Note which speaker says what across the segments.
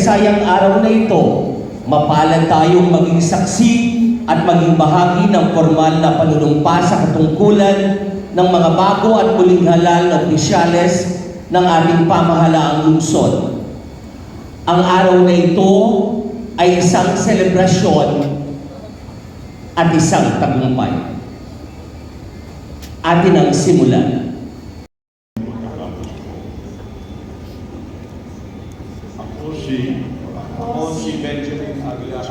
Speaker 1: kasayang araw na ito, mapalad tayong maging saksi at maging bahagi ng formal na panunumpa sa katungkulan ng mga bago at muling halal na opisyales ng ating pamahalaang lungsod. Ang araw na ito ay isang selebrasyon at isang tagumpay. Atin ang simulan.
Speaker 2: Ako si Benjamin Aguilar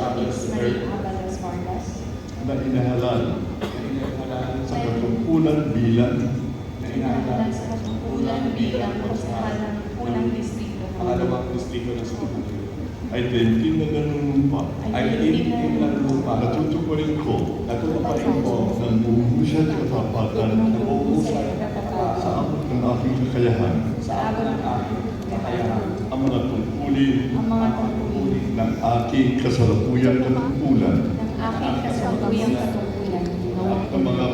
Speaker 2: na inahalal sa katungkulan bilang pangalawang distrito ng Cebu. Ay tintin na nanunumpa. Natutuparin ko ng buhusya at katapatan sa abot ng aking kakayahan. Ang mga tungkulin ng aking kasalukuyang katungkulan at ang mga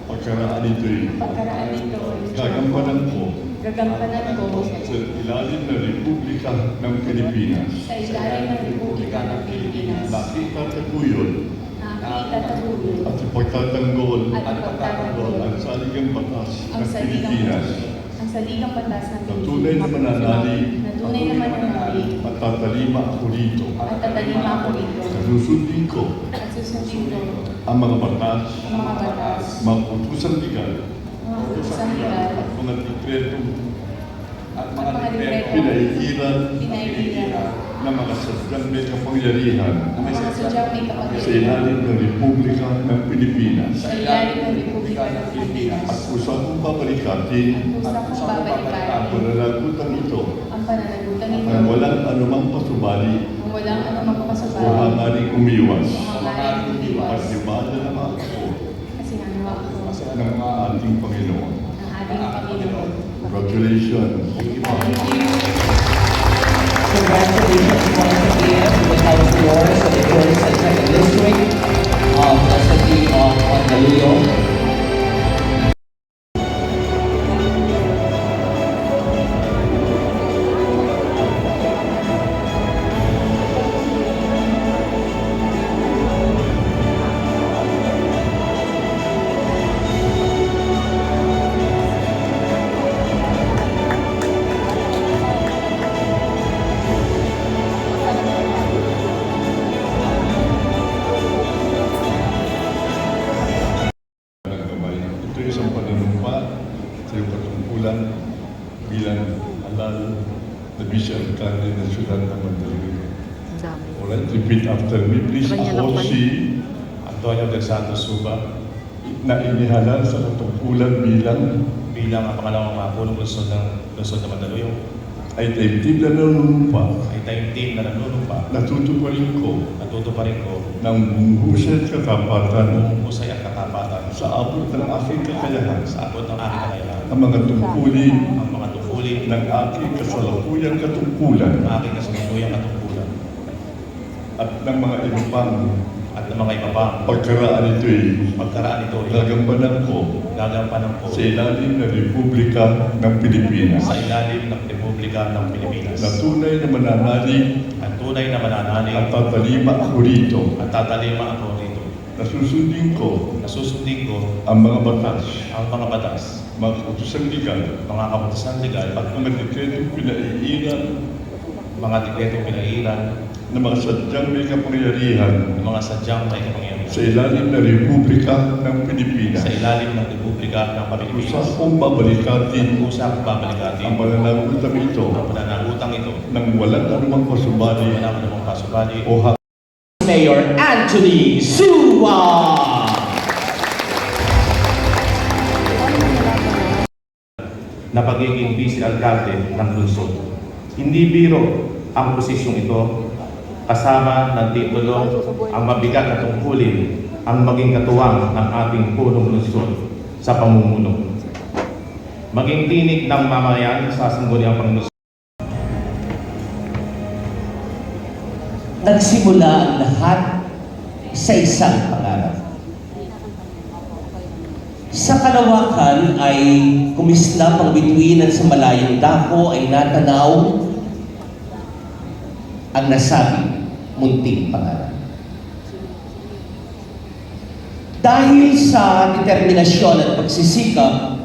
Speaker 2: pagkaraan ito'y gagampanan ko sa ilalim ng Republika ng Pilipinas. Nakita taguyod at ipagtatanggol ang saligang batas ng Pilipinas. Na tunay na mananalig at tatalima ako rito. Susundin ko ang mga batas, mga utusang legal at mga dekretong pinaiiran ng mga sadyang may kapangyarihan sa ilalim ng Republika ng Pilipinas. At kusang kong babalikatin ang pananagutan ito ng walang anumang pasubali o hangaring umiwas. At ibada na ako ng ating Panginoon. Congratulations.
Speaker 1: Congratulations once again to the House Floors of the 42nd District of the City of Mandaluyong.
Speaker 2: Isang panunumpa sa iyong katungkulan bilang halal na vice-alcalde ng Siyudad ng Mandaluyong. Alright, repeat after me, please. Ako si Antonio del Santos Suba na inihalal sa katungkulan bilang
Speaker 3: ang pangalawang punong lungsod ng Mandaluyong.
Speaker 2: Ay taimtim na nanunumpa. Natutuparin ko ng buhusay at katapatan sa abot ng aking kakayahan ang mga tungkulin ng aking kasalukuyang katungkulan at ng mga iba pang pagkaraan ito'y gagampanan ko sa ilalim ng Republika ng Pilipinas. Na tunay na mananalig at tatalima ako rito. Nasusundin ko ang mga batas, mga kautusang legal, at mga dekretong pinaiiran ng mga sadyang may kapangyarihan sa ilalim ng Republika ng Pilipinas. Usap kong babalikatin ang pananagutang ito ng walang anumang pasubali o
Speaker 1: Mayor Anthony Suwa.
Speaker 3: Na pagiging vice-alcalde ng lungsod. Hindi biro ang posisyong ito, kasama ng titulo ang mabigat na tungkulin ang maging katuwang ng ating punong lungsod sa pamumuno. Maging tinig ng mamayan sa sangguniang Panginoon.
Speaker 1: Nagsimula ang lahat sa isang pangarap. Sa kalawakan ay kumislap ang bituin at sa malayong dako ay natanaw ang nasabing munting pangarap. Dahil sa determinasyon at pagsisikap,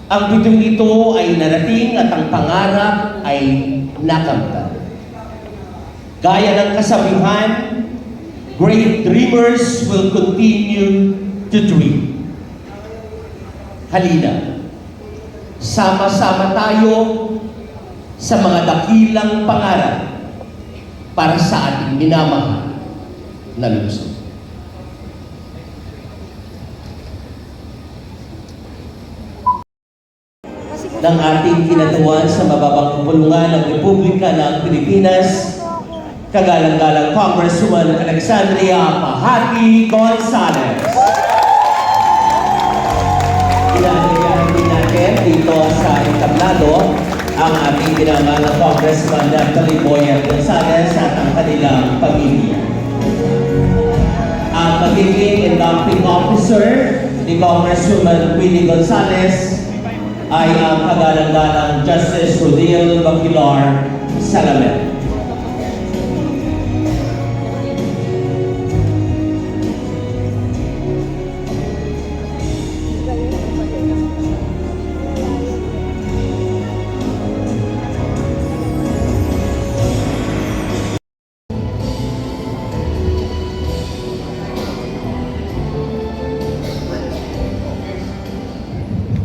Speaker 1: ang bituin ito ay narating at ang pangarap ay nakamtan. Gaya ng kasabihan, great dreamers will continue to dream. Halina, sama-sama tayo sa mga dakilang pangarap para sa ating minamahal na lungsod. Ng ating kinatuan sa mababang kapulungan ng Republika ng Pilipinas, kagalang-galang Congresswoman Alexandria Pahati Gonzales. Inanyayahan din natin dito sa entablado ang ating ginangalang Congressman Natalie Boyer Gonzales at ang kanilang pamilya. Ang magiging inducting officer ni Congresswoman Winnie Gonzales ay ang kagalang-galang Justice Rodil Baquilar Salamet.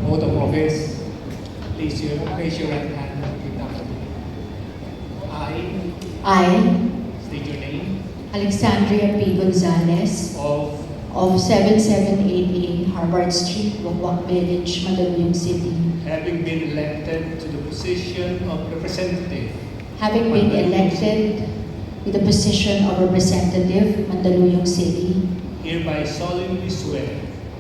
Speaker 4: Oath of office. Please raise your right hand and repeat after me.
Speaker 5: I,
Speaker 4: State your name.
Speaker 5: Alexandria P. Gonzales
Speaker 4: Of
Speaker 5: of 7788 Harvard Street, Wakwak Village, Mandaluyong City,
Speaker 4: having been elected to the position of representative.
Speaker 5: having been elected to the position of Representative, Mandaluyong City,
Speaker 4: Hereby solemnly swear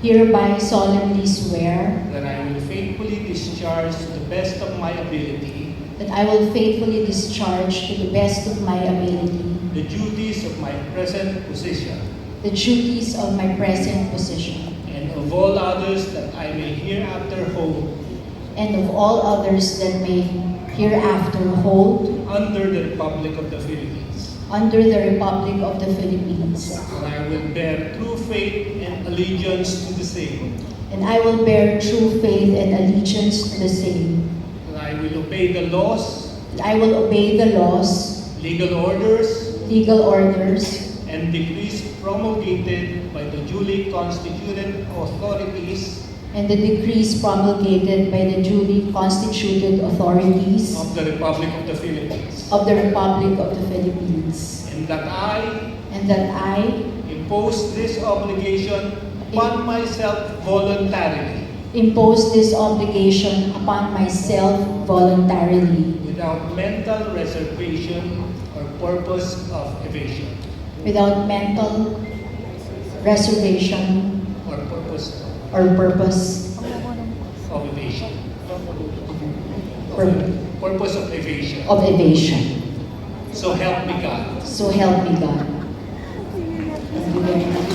Speaker 5: hereby solemnly swear
Speaker 4: that I will faithfully discharge to the best of my ability
Speaker 5: that I will faithfully discharge to the best of my ability
Speaker 4: the duties of my present position
Speaker 5: the duties of my present position
Speaker 4: and of all others that I may hereafter hold
Speaker 5: and of all others that may hereafter hold
Speaker 4: under the Republic of the Philippines.
Speaker 5: under the Republic of the Philippines.
Speaker 4: And I will bear true faith and allegiance to the same.
Speaker 5: And I will bear true faith and allegiance to the same.
Speaker 4: And I will obey the laws,
Speaker 5: And I will obey the laws,
Speaker 4: legal orders,
Speaker 5: legal orders,
Speaker 4: and decrees promulgated by the duly constituted authorities
Speaker 5: and the decrees promulgated by the duly constituted authorities
Speaker 4: of the Republic of the Philippines.
Speaker 5: of the Republic of the Philippines.
Speaker 4: And that I
Speaker 5: And that I
Speaker 4: impose this obligation upon myself voluntarily,
Speaker 5: impose this obligation upon myself voluntarily,
Speaker 4: without mental reservation or purpose of evasion.
Speaker 5: without mental reservation
Speaker 4: Or purpose
Speaker 5: or purpose
Speaker 4: of evasion.
Speaker 5: Pur-
Speaker 4: Purpose of evasion.
Speaker 5: of evasion.
Speaker 4: So help me God.
Speaker 5: So help me God. Thank you very much.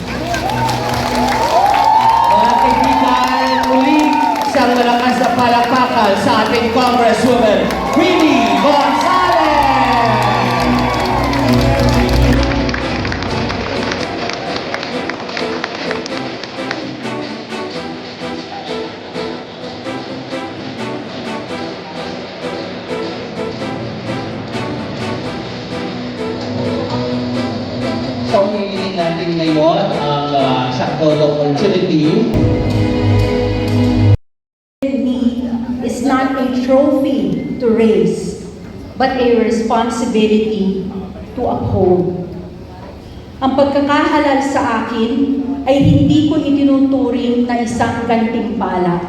Speaker 1: Mga kaibigan, muli isang malakas na palakpakan sa ating Congresswoman Winnie Gonzales! So, hihingin natin ngayon ang sakto opportunity.
Speaker 6: Is not a trophy to raise, but a responsibility to uphold. Ang pagkakahalal sa akin ay hindi ko itinuturing na isang gantimpala,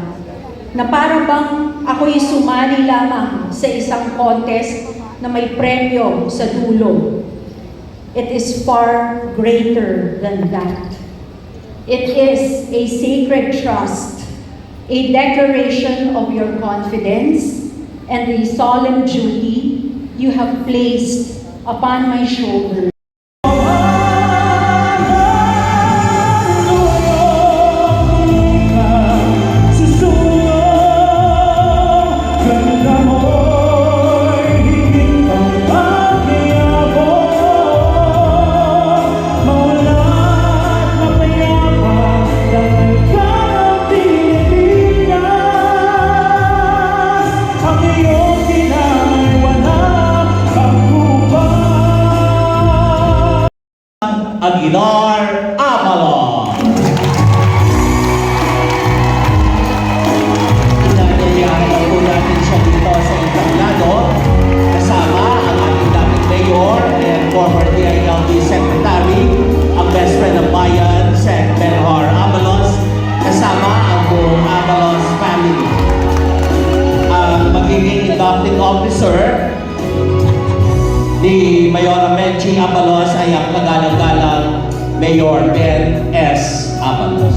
Speaker 6: na para bang ako'y sumali lamang sa isang contest na may premyo sa dulo. It is far greater than that. It is a sacred trust, a declaration of your confidence, and a solemn duty you have placed upon my shoulders.
Speaker 1: Aguilar Amalon. Inanyayahan na po natin siya dito sa entablado kasama ang ating dating mayor and former DILG secretary, ang best friend ng bayan, Sec. Benhar Abalos, kasama ang buong Abalos family. Ang magiging adopting officer ni Mayor Menchie Abalos ay ang kagalang-galang Mayor Ben S. Abalos.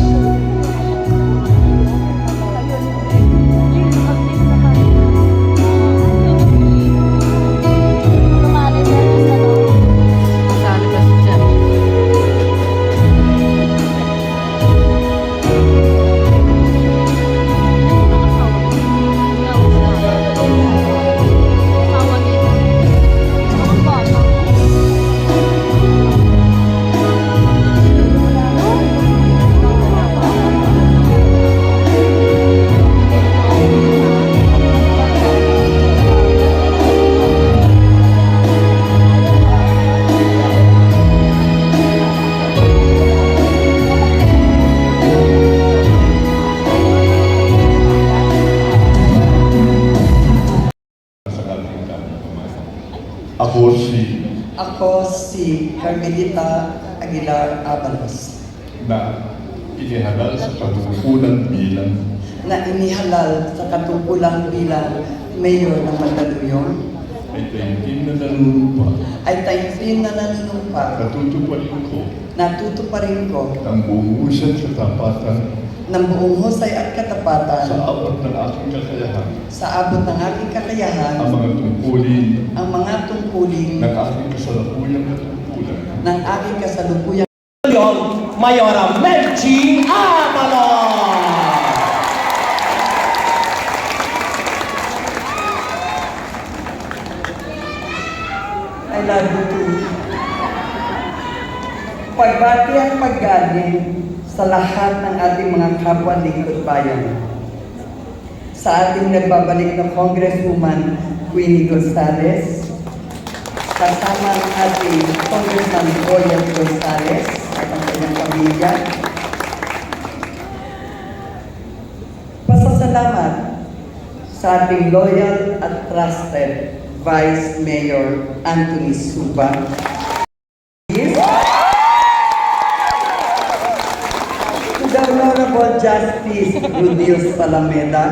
Speaker 2: Sa ating kapitbahay. Ako si
Speaker 7: Carmelita Aguilar Abalos
Speaker 2: na inihalal sa katungkulan bilang
Speaker 7: na inihalal sa katungkulang bilang Mayor ng Mandaluyong
Speaker 2: ay taimtim na nanunumpa
Speaker 7: ay taimtim na nanunumpa
Speaker 2: natutuparin ko
Speaker 7: ng
Speaker 2: buong husay sa tapatan
Speaker 7: ng buong husay at katapatan
Speaker 2: sa abot ng aking kakayahan
Speaker 7: sa abot ng aking kakayahan
Speaker 2: ang mga tungkulin
Speaker 7: ang mga tungkulin
Speaker 2: ng aking kasalukuyang katungkulan
Speaker 7: ng aking kasalukuyang
Speaker 1: Yung Mayora Menchie Amalon.
Speaker 7: I love you too. Pagbati at paggaling sa lahat ng ating mga kapwa lingkod bayan. Sa ating nagbabalik na Congresswoman Queenie Gonzales, kasama ang ating Congressman Royal Gonzales at ang kanyang pamilya. Pasasalamat sa ating loyal at trusted Vice Mayor Anthony Suba. To the Honorable Justice Rudils Palameda,